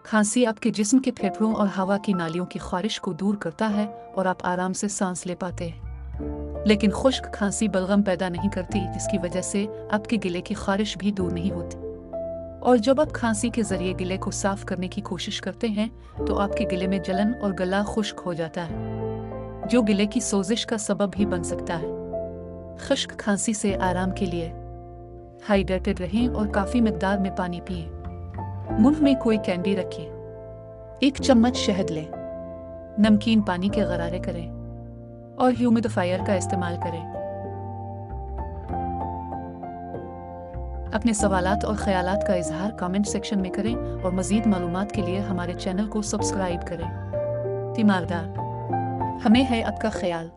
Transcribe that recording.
खांसी आपके जिस्म के फेफड़ों और हवा की नालियों की खारिश को दूर करता है और आप आराम से सांस ले पाते हैं। लेकिन खुश्क खांसी बलगम पैदा नहीं करती, जिसकी वजह से आपके गले की खारिश भी दूर नहीं होती। और जब आप खांसी के जरिए गले को साफ करने की कोशिश करते हैं तो आपके गले में जलन और गला खुश्क हो जाता है, जो गले की सोजिश का सबब भी बन सकता है। खुश्क खांसी से आराम के लिए हाइड्रेटेड रहें और काफ़ी मिकदार में पानी पिएं। मुंह में कोई कैंडी रखें। 1 चम्मच शहद लें। नमकीन पानी के गरारे करें और ह्यूमिडिफायर का इस्तेमाल करें। अपने सवालात और ख्यालात का इजहार कमेंट सेक्शन में करें और मज़ीद मालूमात के लिए हमारे चैनल को सब्सक्राइब करें। तीमारदार, हमें है आपका ख्याल।